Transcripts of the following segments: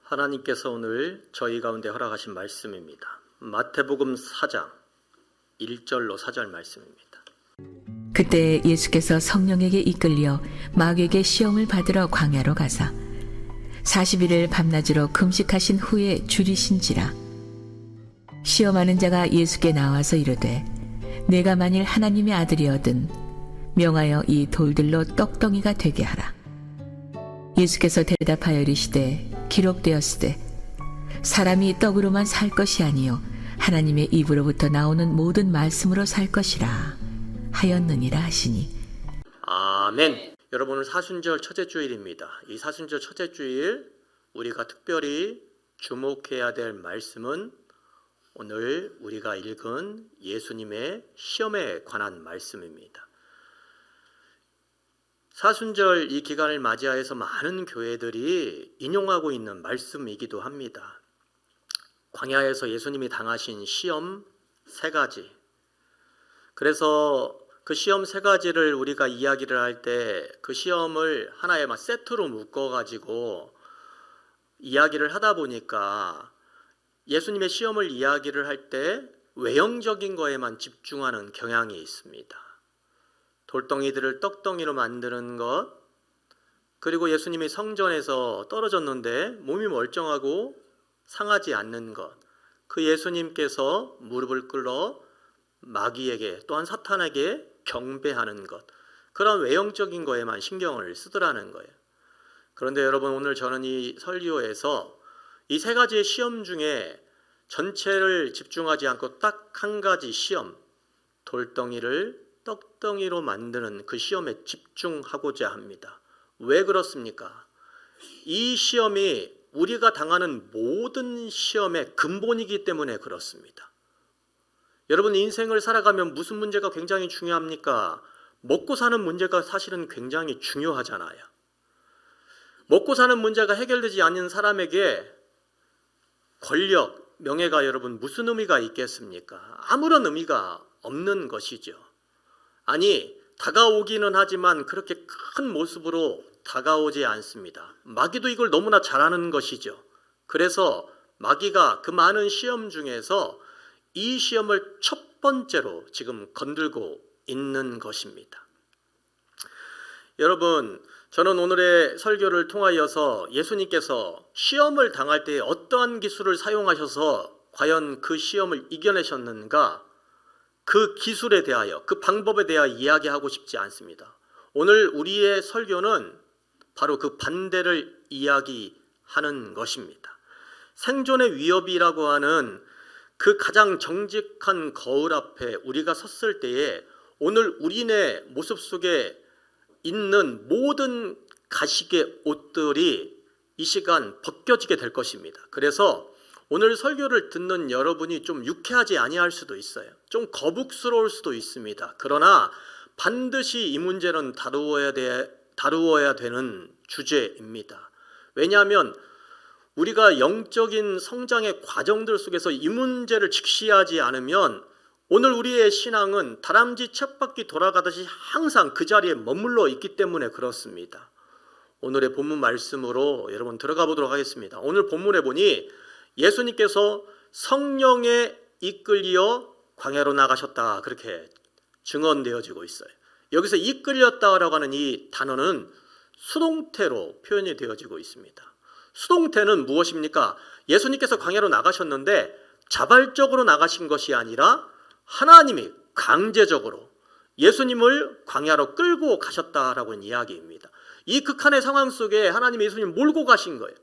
하나님께서 오늘 저희 가운데 허락하신 말씀입니다. 마태복음 4장 1절로 4절 말씀입니다. 그때 예수께서 성령에게 이끌려 마귀에게 시험을 받으러 광야로 가사 40일을 밤낮으로 금식하신 후에 줄이신지라. 시험하는 자가 예수께 나와서 이르되 내가 만일 하나님의 아들이거든 명하여 이 돌들로 떡덩이가 되게 하라. 예수께서 대답하여 이르시되 기록되었으되 사람이 떡으로만 살 것이 아니요 하나님의 입으로부터 나오는 모든 말씀으로 살 것이라 하였느니라 하시니. 아멘. 여러분, 오늘 사순절 첫째 주일입니다. 이 사순절 첫째 주일 우리가 특별히 주목해야 될 말씀은 오늘 우리가 읽은 예수님의 시험에 관한 말씀입니다. 사순절 이 기간을 맞이하여서 많은 교회들이 인용하고 있는 말씀이기도 합니다. 광야에서 예수님이 당하신 시험 3가지. 그래서 그 시험 3가지를 우리가 이야기를 할 때 그 시험을 하나의 세트로 묶어가지고 이야기를 하다 보니까 예수님의 시험을 이야기를 할 때 외형적인 거에만 집중하는 경향이 있습니다. 돌덩이들을 떡덩이로 만드는 것, 그리고 예수님이 성전에서 떨어졌는데 몸이 멀쩡하고 상하지 않는 것, 그 예수님께서 무릎을 꿇어 마귀에게 또한 사탄에게 경배하는 것, 그런 외형적인 거에만 신경을 쓰더라는 거예요. 그런데 여러분, 오늘 저는 이 설교에서 이 3가지의 시험 중에 전체를 집중하지 않고 딱 한 가지 시험, 돌덩이를 떡덩이로 만드는 그 시험에 집중하고자 합니다. 왜 그렇습니까? 이 시험이 우리가 당하는 모든 시험의 근본이기 때문에 그렇습니다. 여러분, 인생을 살아가면 무슨 문제가 굉장히 중요합니까? 먹고 사는 문제가 사실은 굉장히 중요하잖아요. 먹고 사는 문제가 해결되지 않는 사람에게 권력, 명예가 여러분 무슨 의미가 있겠습니까? 아무런 의미가 없는 것이죠. 아니, 다가오기는 하지만 그렇게 큰 모습으로 다가오지 않습니다. 마귀도 이걸 너무나 잘 아는 것이죠. 그래서 마귀가 그 많은 시험 중에서 이 시험을 첫 번째로 지금 건들고 있는 것입니다. 여러분, 저는 오늘의 설교를 통하여서 예수님께서 시험을 당할 때 어떠한 기술을 사용하셔서 과연 그 시험을 이겨내셨는가, 그 기술에 대하여, 그 방법에 대하여 이야기하고 싶지 않습니다. 오늘 우리의 설교는 바로 그 반대를 이야기하는 것입니다. 생존의 위협이라고 하는 그 가장 정직한 거울 앞에 우리가 섰을 때에 오늘 우리네 모습 속에 있는 모든 가식의 옷들이 이 시간 벗겨지게 될 것입니다. 그래서 오늘 설교를 듣는 여러분이 좀 유쾌하지 아니할 수도 있어요. 좀 거북스러울 수도 있습니다. 그러나 반드시 이 문제는 다루어야 되는 주제입니다. 왜냐하면 우리가 영적인 성장의 과정들 속에서 이 문제를 직시하지 않으면 오늘 우리의 신앙은 다람쥐 쳇바퀴 돌아가듯이 항상 그 자리에 머물러 있기 때문에 그렇습니다. 오늘의 본문 말씀으로 여러분 들어가 보도록 하겠습니다. 오늘 본문에 보니 예수님께서 성령에 이끌려 광야로 나가셨다, 그렇게 증언되어지고 있어요. 여기서 이끌렸다라고 하는 이 단어는 수동태로 표현이 되어지고 있습니다. 수동태는 무엇입니까? 예수님께서 광야로 나가셨는데 자발적으로 나가신 것이 아니라 하나님이 강제적으로 예수님을 광야로 끌고 가셨다라고 하는 이야기입니다. 이 극한의 상황 속에 하나님이 예수님을 몰고 가신 거예요.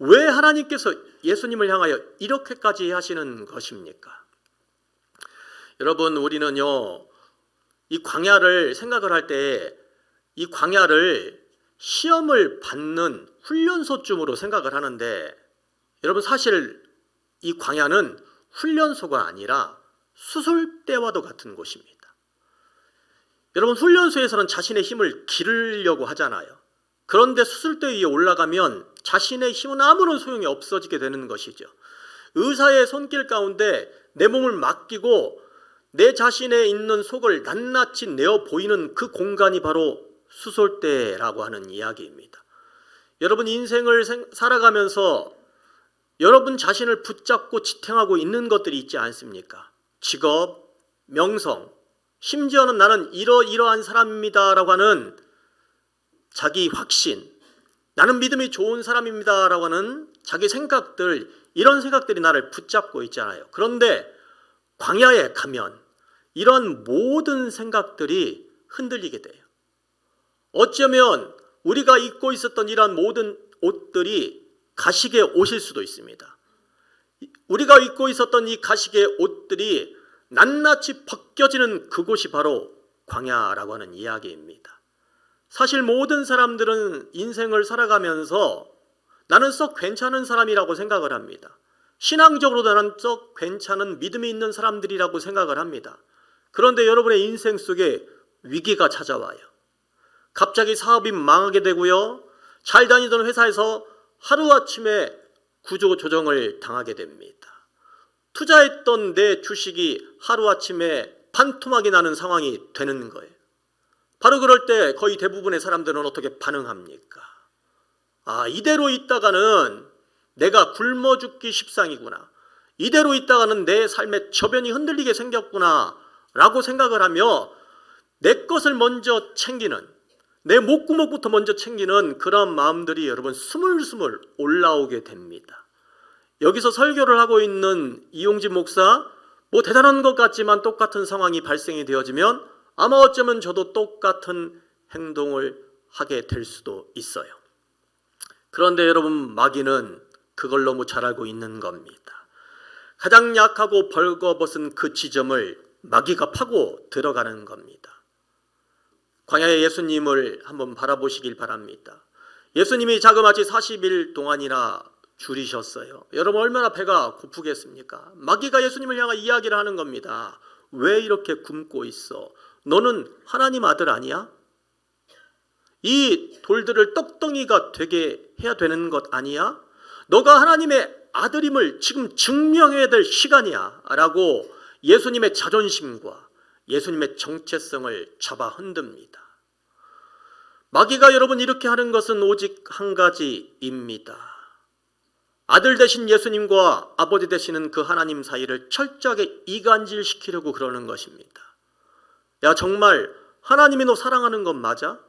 왜 하나님께서 예수님을 향하여 이렇게까지 하시는 것입니까? 여러분, 우리는요, 이 광야를 생각을 할 때 이 광야를 시험을 받는 훈련소쯤으로 생각을 하는데, 여러분, 사실 이 광야는 훈련소가 아니라 수술대와도 같은 곳입니다. 여러분, 훈련소에서는 자신의 힘을 기르려고 하잖아요. 그런데 수술대 위에 올라가면 자신의 힘은 아무런 소용이 없어지게 되는 것이죠. 의사의 손길 가운데 내 몸을 맡기고 내 자신에 있는 속을 낱낱이 내어 보이는 그 공간이 바로 수술대라고 하는 이야기입니다. 여러분, 인생을 살아가면서 여러분 자신을 붙잡고 지탱하고 있는 것들이 있지 않습니까? 직업, 명성, 심지어는 나는 이러이러한 사람입니다라고 하는 자기 확신, 나는 믿음이 좋은 사람입니다라고 하는 자기 생각들, 이런 생각들이 나를 붙잡고 있잖아요. 그런데 광야에 가면 이런 모든 생각들이 흔들리게 돼요. 어쩌면 우리가 입고 있었던 이러한 모든 옷들이 가시게 옷일 수도 있습니다. 우리가 입고 있었던 이 가시게 옷들이 낱낱이 벗겨지는 그곳이 바로 광야라고 하는 이야기입니다. 사실 모든 사람들은 인생을 살아가면서 나는 썩 괜찮은 사람이라고 생각을 합니다. 신앙적으로 나는 썩 괜찮은 믿음이 있는 사람들이라고 생각을 합니다. 그런데 여러분의 인생 속에 위기가 찾아와요. 갑자기 사업이 망하게 되고요. 잘 다니던 회사에서 하루아침에 구조조정을 당하게 됩니다. 투자했던 내 주식이 하루아침에 반토막이 나는 상황이 되는 거예요. 바로 그럴 때 거의 대부분의 사람들은 어떻게 반응합니까? 이대로 있다가는 내가 굶어 죽기 십상이구나. 이대로 있다가는 내 삶의 저변이 흔들리게 생겼구나 라고 생각을 하며 내 것을 먼저 챙기는, 내 목구멍부터 먼저 챙기는 그런 마음들이 여러분 스물스물 올라오게 됩니다. 여기서 설교를 하고 있는 이용진 목사, 뭐 대단한 것 같지만 똑같은 상황이 발생이 되어지면 아마 어쩌면 저도 똑같은 행동을 하게 될 수도 있어요. 그런데 여러분, 마귀는 그걸 너무 잘 알고 있는 겁니다. 가장 약하고 벌거벗은 그 지점을 마귀가 파고 들어가는 겁니다. 광야의 예수님을 한번 바라보시길 바랍니다. 예수님이 자그마치 40일 동안이나 줄이셨어요. 여러분 얼마나 배가 고프겠습니까? 마귀가 예수님을 향해 이야기를 하는 겁니다. 왜 이렇게 굶고 있어? 너는 하나님 아들 아니야? 이 돌들을 떡덩이가 되게 해야 되는 것 아니야? 너가 하나님의 아들임을 지금 증명해야 될 시간이야 라고 예수님의 자존심과 예수님의 정체성을 잡아 흔듭니다. 마귀가 여러분 이렇게 하는 것은 오직 한 가지입니다. 아들 되신 예수님과 아버지 되시는 그 하나님 사이를 철저하게 이간질시키려고 그러는 것입니다. 야, 정말 하나님이 너 사랑하는 건 맞아?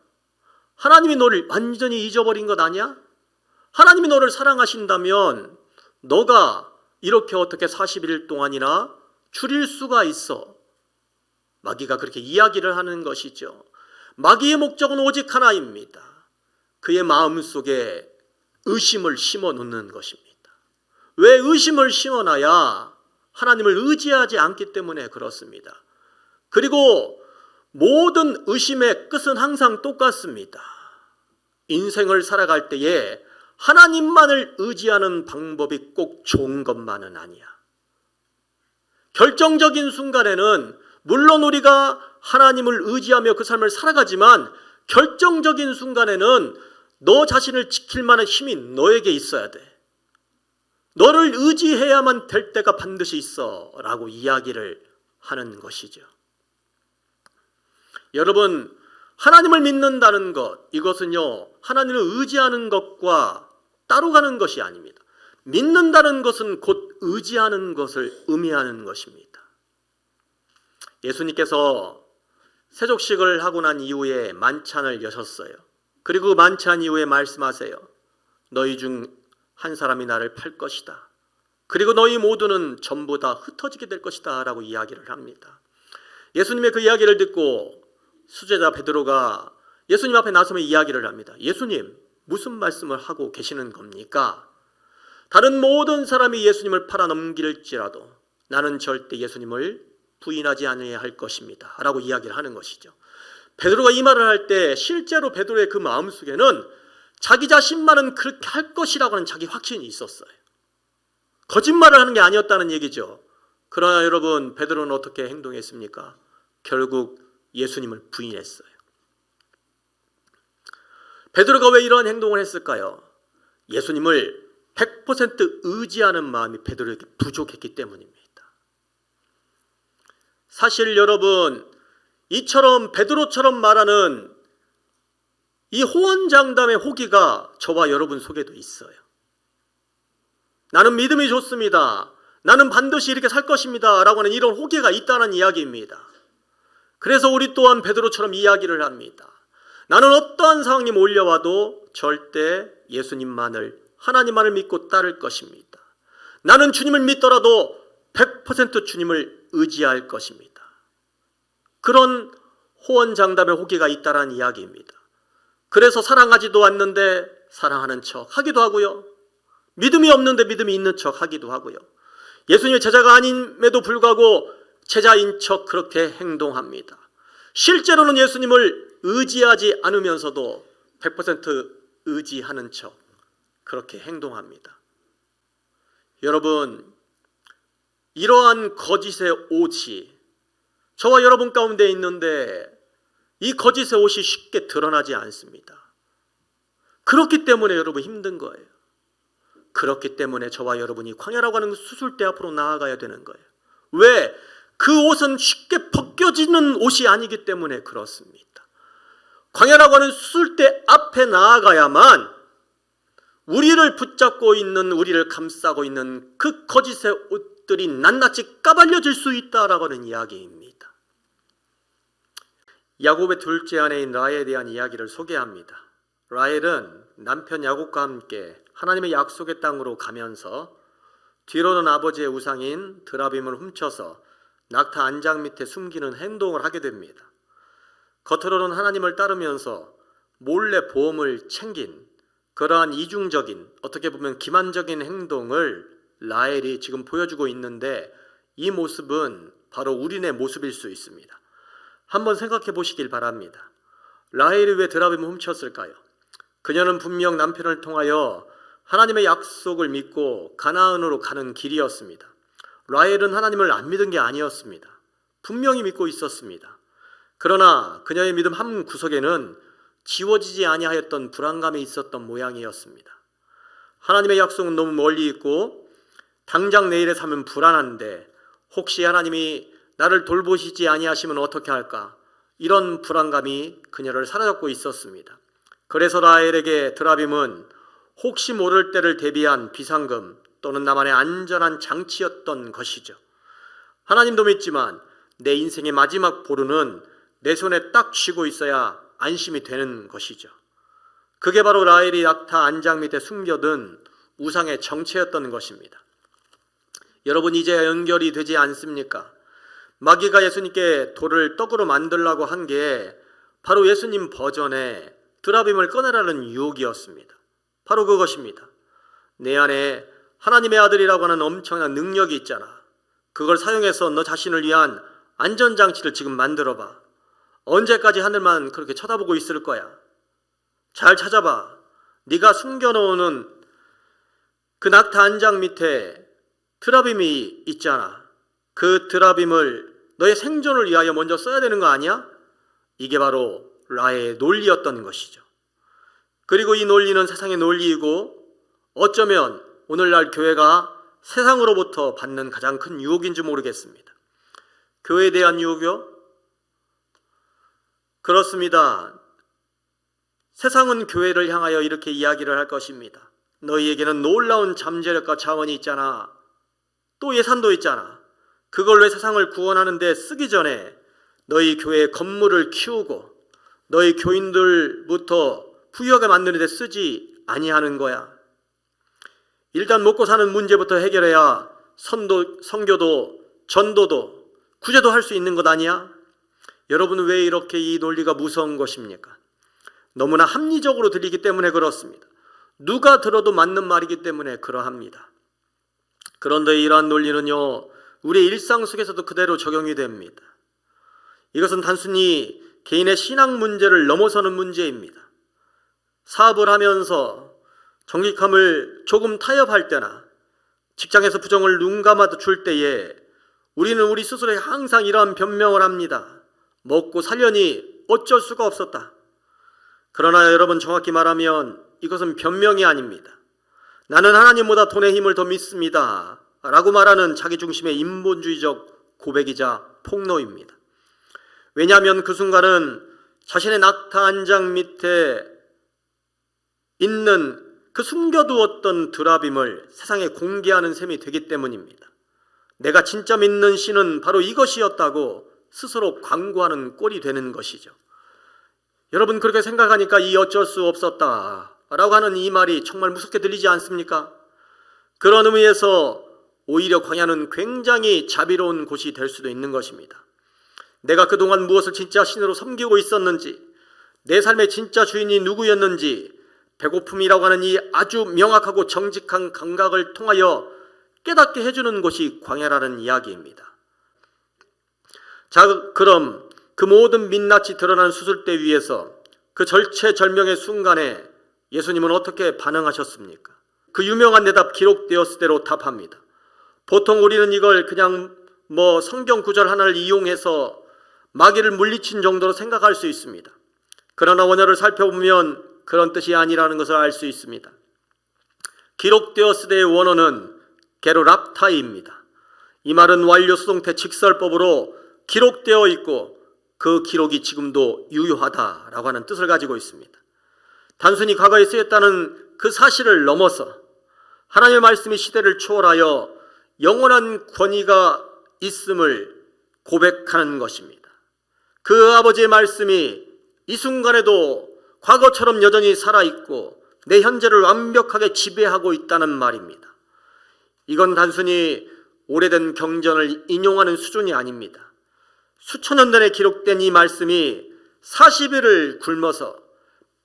하나님이 너를 완전히 잊어버린 것 아니야? 하나님이 너를 사랑하신다면 너가 이렇게 어떻게 40일 동안이나 줄일 수가 있어? 마귀가 그렇게 이야기를 하는 것이죠. 마귀의 목적은 오직 하나입니다. 그의 마음속에 의심을 심어 놓는 것입니다. 왜 의심을 심어놔야? 하나님을 의지하지 않기 때문에 그렇습니다. 그리고 모든 의심의 끝은 항상 똑같습니다. 인생을 살아갈 때에 하나님만을 의지하는 방법이 꼭 좋은 것만은 아니야. 결정적인 순간에는 물론 우리가 하나님을 의지하며 그 삶을 살아가지만 결정적인 순간에는 너 자신을 지킬 만한 힘이 너에게 있어야 돼. 너를 의지해야만 될 때가 반드시 있어 라고 이야기를 하는 것이죠. 여러분, 하나님을 믿는다는 것, 이것은요 하나님을 의지하는 것과 따로 가는 것이 아닙니다. 믿는다는 것은 곧 의지하는 것을 의미하는 것입니다. 예수님께서 세족식을 하고 난 이후에 만찬을 여셨어요. 그리고 그 만찬 이후에 말씀하세요. 너희 중 한 사람이 나를 팔 것이다. 그리고 너희 모두는 전부 다 흩어지게 될 것이다 라고 이야기를 합니다. 예수님의 그 이야기를 듣고 수제자 베드로가 예수님 앞에 나서며 이야기를 합니다. 예수님, 무슨 말씀을 하고 계시는 겁니까? 다른 모든 사람이 예수님을 팔아넘길지라도 나는 절대 예수님을 부인하지 않아야 할 것입니다 라고 이야기를 하는 것이죠. 베드로가 이 말을 할 때 실제로 베드로의 그 마음속에는 자기 자신만은 그렇게 할 것이라고 하는 자기 확신이 있었어요. 거짓말을 하는 게 아니었다는 얘기죠. 그러나 여러분, 베드로는 어떻게 행동했습니까? 결국 예수님을 부인했어요. 베드로가 왜 이러한 행동을 했을까요? 예수님을 100% 의지하는 마음이 베드로에게 부족했기 때문입니다. 사실 여러분, 이처럼 베드로처럼 말하는 이 호언장담의 호기가 저와 여러분 속에도 있어요. 나는 믿음이 좋습니다. 나는 반드시 이렇게 살 것입니다. 라고 하는 이런 호기가 있다는 이야기입니다. 그래서 우리 또한 베드로처럼 이야기를 합니다. 나는 어떠한 상황이 몰려와도 절대 예수님만을, 하나님만을 믿고 따를 것입니다. 나는 주님을 믿더라도 100% 주님을 의지할 것입니다. 그런 호언장담의 호기가 있다는 이야기입니다. 그래서 사랑하지도 않는데 사랑하는 척 하기도 하고요. 믿음이 없는데 믿음이 있는 척 하기도 하고요. 예수님의 제자가 아님에도 불구하고 제자인 척 그렇게 행동합니다. 실제로는 예수님을 의지하지 않으면서도 100% 의지하는 척 그렇게 행동합니다. 여러분, 이러한 거짓의 옷이 저와 여러분 가운데 있는데 이 거짓의 옷이 쉽게 드러나지 않습니다. 그렇기 때문에 여러분 힘든 거예요. 그렇기 때문에 저와 여러분이 광야라고 하는 수술대 앞으로 나아가야 되는 거예요. 왜? 그 옷은 쉽게 벗겨지는 옷이 아니기 때문에 그렇습니다. 광야라고 하는 수술대 앞에 나아가야만 우리를 붙잡고 있는, 우리를 감싸고 있는 그 거짓의 옷들이 낱낱이 까발려질 수 있다라고 하는 이야기입니다. 야곱의 둘째 아내인 라헬에 대한 이야기를 소개합니다. 라헬은 남편 야곱과 함께 하나님의 약속의 땅으로 가면서 뒤로는 아버지의 우상인 드라빔을 훔쳐서 낙타 안장 밑에 숨기는 행동을 하게 됩니다. 겉으로는 하나님을 따르면서 몰래 보험을 챙긴 그러한 이중적인, 어떻게 보면 기만적인 행동을 라헬이 지금 보여주고 있는데 이 모습은 바로 우리네 모습일 수 있습니다. 한번 생각해 보시길 바랍니다. 라헬이 왜 드라빔을 훔쳤을까요? 그녀는 분명 남편을 통하여 하나님의 약속을 믿고 가나안으로 가는 길이었습니다. 라헬은 하나님을 안 믿은 게 아니었습니다. 분명히 믿고 있었습니다. 그러나 그녀의 믿음 한 구석에는 지워지지 아니하였던 불안감이 있었던 모양이었습니다. 하나님의 약속은 너무 멀리 있고 당장 내일에 사면 불안한데 혹시 하나님이 나를 돌보시지 아니하시면 어떻게 할까? 이런 불안감이 그녀를 사로잡고 있었습니다. 그래서 라헬에게 드라빔은 혹시 모를 때를 대비한 비상금 또는 나만의 안전한 장치였던 것이죠. 하나님도 믿지만 내 인생의 마지막 보루는 내 손에 딱 쥐고 있어야 안심이 되는 것이죠. 그게 바로 라헬이 낙타 안장 밑에 숨겨둔 우상의 정체였던 것입니다. 여러분, 이제 연결이 되지 않습니까? 마귀가 예수님께 돌을 떡으로 만들라고 한 게 바로 예수님 버전의 드라빔을 꺼내라는 유혹이었습니다. 바로 그것입니다. 내 안에 하나님의 아들이라고 하는 엄청난 능력이 있잖아. 그걸 사용해서 너 자신을 위한 안전장치를 지금 만들어봐. 언제까지 하늘만 그렇게 쳐다보고 있을 거야? 잘 찾아봐. 네가 숨겨놓은 그 낙타 안장 밑에 드라빔이 있잖아. 그 드라빔을 너의 생존을 위하여 먼저 써야 되는 거 아니야? 이게 바로 라헬의 논리였던 것이죠. 그리고 이 논리는 세상의 논리이고 어쩌면 오늘날 교회가 세상으로부터 받는 가장 큰 유혹인지 모르겠습니다. 교회에 대한 유혹이요? 그렇습니다. 세상은 교회를 향하여 이렇게 이야기를 할 것입니다. 너희에게는 놀라운 잠재력과 자원이 있잖아. 또 예산도 있잖아. 그걸로 세상을 구원하는 데 쓰기 전에 너희 교회의 건물을 키우고 너희 교인들부터 부유하게 만드는 데 쓰지 아니하는 거야. 일단 먹고 사는 문제부터 해결해야 선교도 전도도 구제도 할 수 있는 것 아니야? 여러분, 왜 이렇게 이 논리가 무서운 것입니까? 너무나 합리적으로 들리기 때문에 그렇습니다. 누가 들어도 맞는 말이기 때문에 그러합니다. 그런데 이러한 논리는요, 우리의 일상 속에서도 그대로 적용이 됩니다. 이것은 단순히 개인의 신앙 문제를 넘어서는 문제입니다. 사업을 하면서 정직함을 조금 타협할 때나 직장에서 부정을 눈 감아 줄 때에 우리는 우리 스스로에 항상 이러한 변명을 합니다. 먹고 살려니 어쩔 수가 없었다. 그러나 여러분, 정확히 말하면 이것은 변명이 아닙니다. 나는 하나님보다 돈의 힘을 더 믿습니다 라고 말하는 자기중심의 인본주의적 고백이자 폭로입니다. 왜냐하면 그 순간은 자신의 낙타 안장 밑에 있는 그 숨겨두었던 드라빔을 세상에 공개하는 셈이 되기 때문입니다. 내가 진짜 믿는 신은 바로 이것이었다고 스스로 광고하는 꼴이 되는 것이죠. 여러분, 그렇게 생각하니까 이 어쩔 수 없었다라고 하는 이 말이 정말 무섭게 들리지 않습니까? 그런 의미에서 오히려 광야는 굉장히 자비로운 곳이 될 수도 있는 것입니다. 내가 그동안 무엇을 진짜 신으로 섬기고 있었는지, 내 삶의 진짜 주인이 누구였는지 배고픔이라고 하는 이 아주 명확하고 정직한 감각을 통하여 깨닫게 해주는 곳이 광야라는 이야기입니다. 자, 그럼 그 모든 민낯이 드러난 수술대 위에서 그 절체절명의 순간에 예수님은 어떻게 반응하셨습니까? 그 유명한 대답 기록되었을 대로 답합니다. 보통 우리는 이걸 그냥 성경 구절 하나를 이용해서 마귀를 물리친 정도로 생각할 수 있습니다. 그러나 원어를 살펴보면 그런 뜻이 아니라는 것을 알 수 있습니다. 기록되었을 때의 원어는 게로랍타이입니다. 이 말은 완료 수동태 직설법으로 기록되어 있고 그 기록이 지금도 유효하다라고 하는 뜻을 가지고 있습니다. 단순히 과거에 쓰였다는 그 사실을 넘어서 하나님의 말씀이 시대를 초월하여 영원한 권위가 있음을 고백하는 것입니다. 그 아버지의 말씀이 이 순간에도 과거처럼 여전히 살아있고 내 현재를 완벽하게 지배하고 있다는 말입니다. 이건 단순히 오래된 경전을 인용하는 수준이 아닙니다. 수천 년 전에 기록된 이 말씀이 40일을 굶어서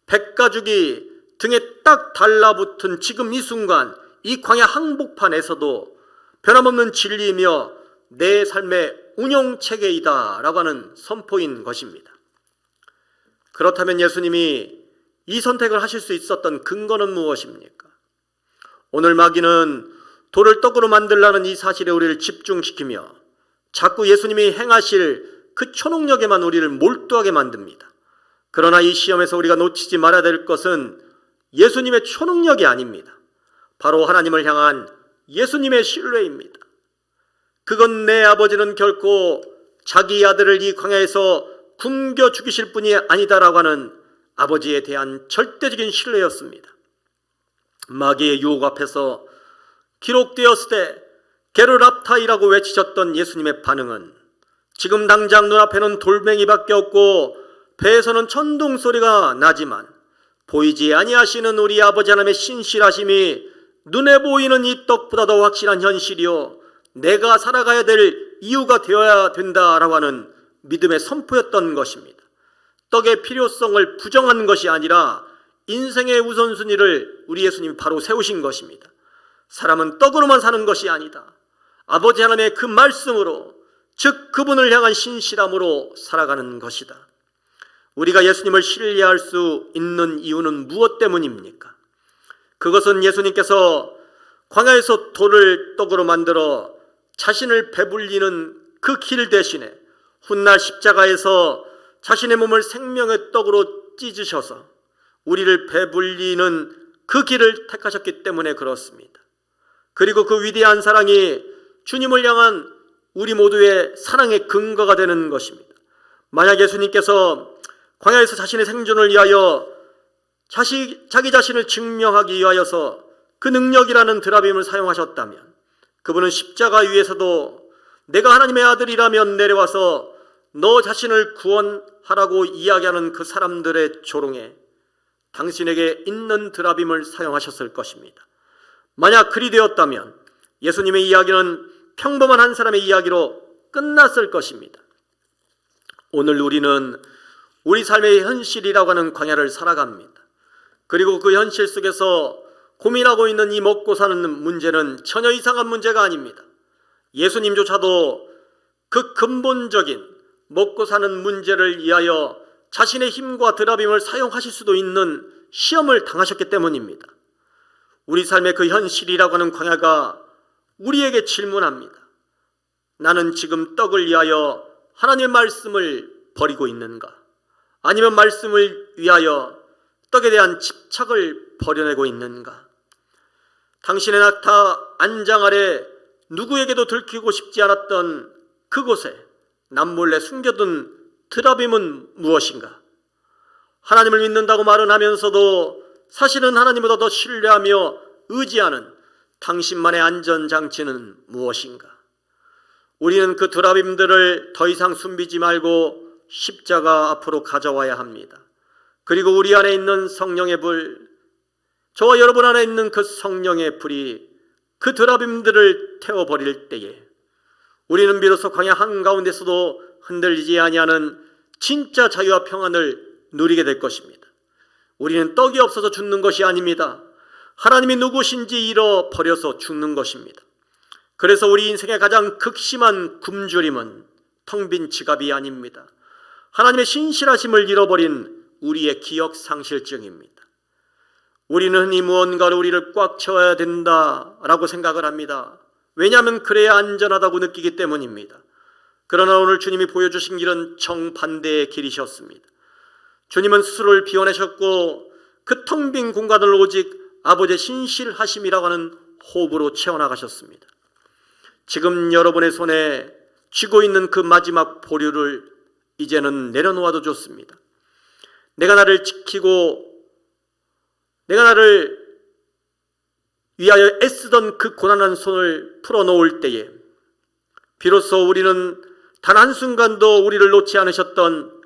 백가죽이 등에 딱 달라붙은 지금 이 순간 이 광야 항복판에서도 변함없는 진리이며 내 삶의 운영체계이다 라고 하는 선포인 것입니다. 그렇다면 예수님이 이 선택을 하실 수 있었던 근거는 무엇입니까? 오늘 마귀는 돌을 떡으로 만들라는 이 사실에 우리를 집중시키며 자꾸 예수님이 행하실 그 초능력에만 우리를 몰두하게 만듭니다. 그러나 이 시험에서 우리가 놓치지 말아야 될 것은 예수님의 초능력이 아닙니다. 바로 하나님을 향한 예수님의 신뢰입니다. 그건 내 아버지는 결코 자기 아들을 이 광야에서 굶겨 죽이실 분이 아니다라고 하는 아버지에 대한 절대적인 신뢰였습니다. 마귀의 유혹 앞에서 기록되었을 때 게르랍타이라고 외치셨던 예수님의 반응은 지금 당장 눈앞에는 돌멩이밖에 없고 배에서는 천둥 소리가 나지만 보이지 아니하시는 우리 아버지 하나님의 신실하심이 눈에 보이는 이 떡보다 더 확실한 현실이요 내가 살아가야 될 이유가 되어야 된다라고 하는 믿음의 선포였던 것입니다. 떡의 필요성을 부정한 것이 아니라 인생의 우선순위를 우리 예수님이 바로 세우신 것입니다. 사람은 떡으로만 사는 것이 아니다. 아버지 하나님의 그 말씀으로, 즉 그분을 향한 신실함으로 살아가는 것이다. 우리가 예수님을 신뢰할 수 있는 이유는 무엇 때문입니까? 그것은 예수님께서 광야에서 돌을 떡으로 만들어 자신을 배불리는 그 길 대신에 훗날 십자가에서 자신의 몸을 생명의 떡으로 찢으셔서 우리를 배불리는 그 길을 택하셨기 때문에 그렇습니다. 그리고 그 위대한 사랑이 주님을 향한 우리 모두의 사랑의 근거가 되는 것입니다. 만약 예수님께서 광야에서 자신의 생존을 위하여 자기 자신을 증명하기 위하여서 그 능력이라는 드라빔을 사용하셨다면 그분은 십자가 위에서도 내가 하나님의 아들이라면 내려와서 너 자신을 구원하라고 이야기하는 그 사람들의 조롱에 당신에게 있는 드라빔을 사용하셨을 것입니다. 만약 그리 되었다면 예수님의 이야기는 평범한 한 사람의 이야기로 끝났을 것입니다. 오늘 우리는 우리 삶의 현실이라고 하는 광야를 살아갑니다. 그리고 그 현실 속에서 고민하고 있는 이 먹고 사는 문제는 전혀 이상한 문제가 아닙니다. 예수님조차도 그 근본적인 먹고 사는 문제를 위하여 자신의 힘과 드라빔을 사용하실 수도 있는 시험을 당하셨기 때문입니다. 우리 삶의 그 현실이라고 하는 광야가 우리에게 질문합니다. 나는 지금 떡을 위하여 하나님의 말씀을 버리고 있는가? 아니면 말씀을 위하여 떡에 대한 집착을 버려내고 있는가? 당신의 낙타 안장 아래 누구에게도 들키고 싶지 않았던 그곳에 남몰래 숨겨둔 드라빔은 무엇인가? 하나님을 믿는다고 말은 하면서도 사실은 하나님보다 더 신뢰하며 의지하는 당신만의 안전장치는 무엇인가? 우리는 그 두라빔들을 더 이상 숨기지 말고 십자가 앞으로 가져와야 합니다. 그리고 우리 안에 있는 성령의 불, 저와 여러분 안에 있는 그 성령의 불이 그 두라빔들을 태워버릴 때에 우리는 비로소 광야 한가운데서도 흔들리지 아니하는 진짜 자유와 평안을 누리게 될 것입니다. 우리는 떡이 없어서 죽는 것이 아닙니다. 하나님이 누구신지 잃어버려서 죽는 것입니다. 그래서 우리 인생의 가장 극심한 굶주림은 텅 빈 지갑이 아닙니다. 하나님의 신실하심을 잃어버린 우리의 기억 상실증입니다. 우리는 흔히 무언가로 우리를 꽉 채워야 된다라고 생각을 합니다. 왜냐하면 그래야 안전하다고 느끼기 때문입니다. 그러나 오늘 주님이 보여주신 길은 정반대의 길이셨습니다. 주님은 스스로를 비워내셨고 그 텅 빈 공간을 오직 아버지의 신실하심이라고 하는 호흡으로 채워나가셨습니다. 지금 여러분의 손에 쥐고 있는 그 마지막 보류를 이제는 내려놓아도 좋습니다. 내가 나를 지키고 내가 나를 위하여 애쓰던 그 고난한 손을 풀어놓을 때에 비로소 우리는 단 한순간도 우리를 놓지 않으셨던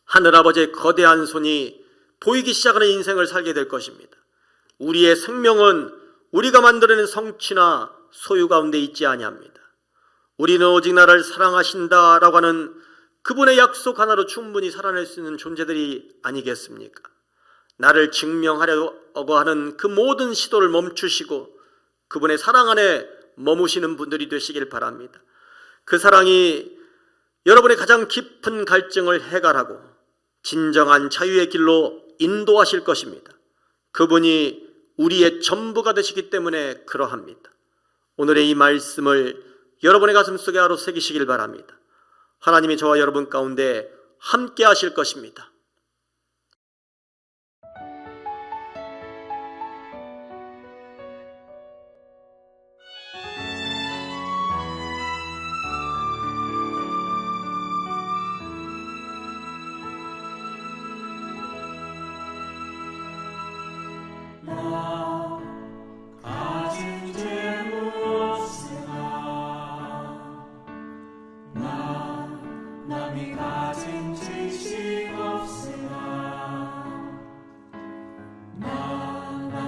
하늘아버지의 거대한 손이 보이기 시작하는 인생을 살게 될 것입니다. 우리의 생명은 우리가 만들어낸 성취나 소유 가운데 있지 아니합니다. 우리는 오직 나를 사랑하신다라고 하는 그분의 약속 하나로 충분히 살아낼 수 있는 존재들이 아니겠습니까? 나를 증명하려고 하는 그 모든 시도를 멈추시고 그분의 사랑 안에 머무시는 분들이 되시길 바랍니다. 그 사랑이 여러분의 가장 깊은 갈증을 해결하고 진정한 자유의 길로 인도하실 것입니다. 그분이 우리의 전부가 되시기 때문에 그러합니다. 오늘의 이 말씀을 여러분의 가슴 속에 하루 새기시길 바랍니다. 하나님이 저와 여러분 가운데 함께 하실 것입니다.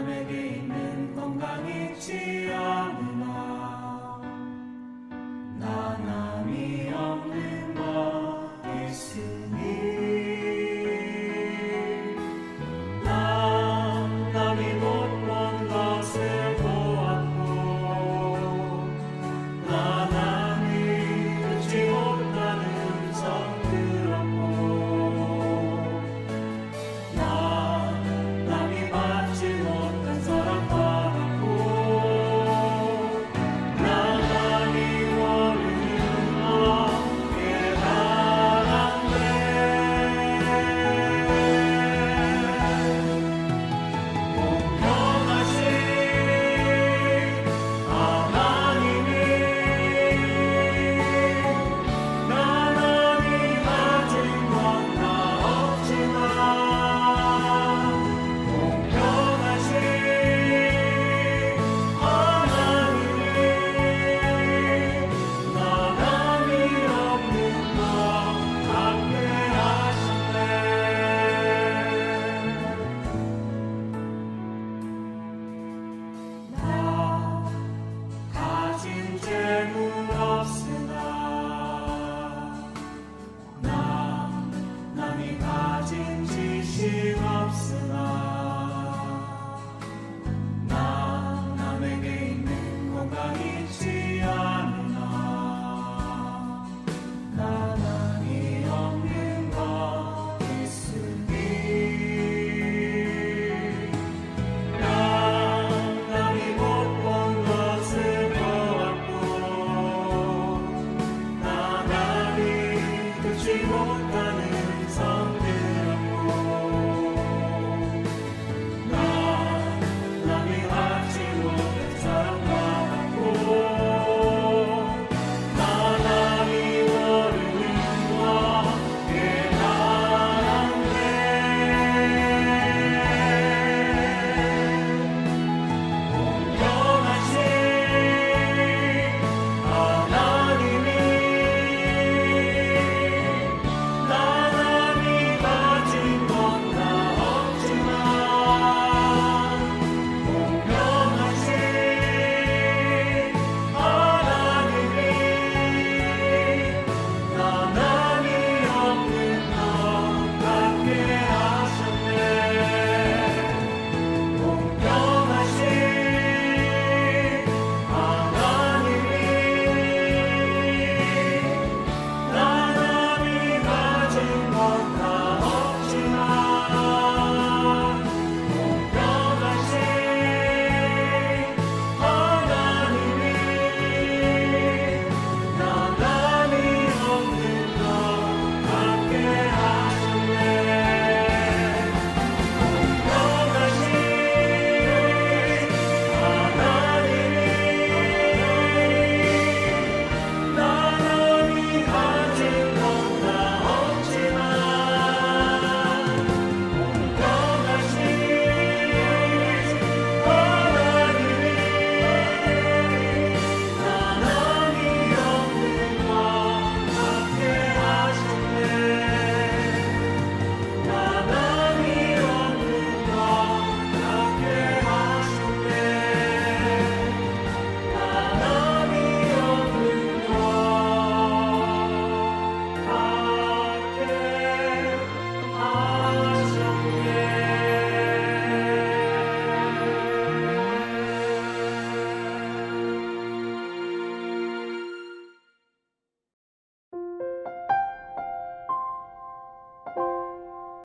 남에게 있는 건강이 지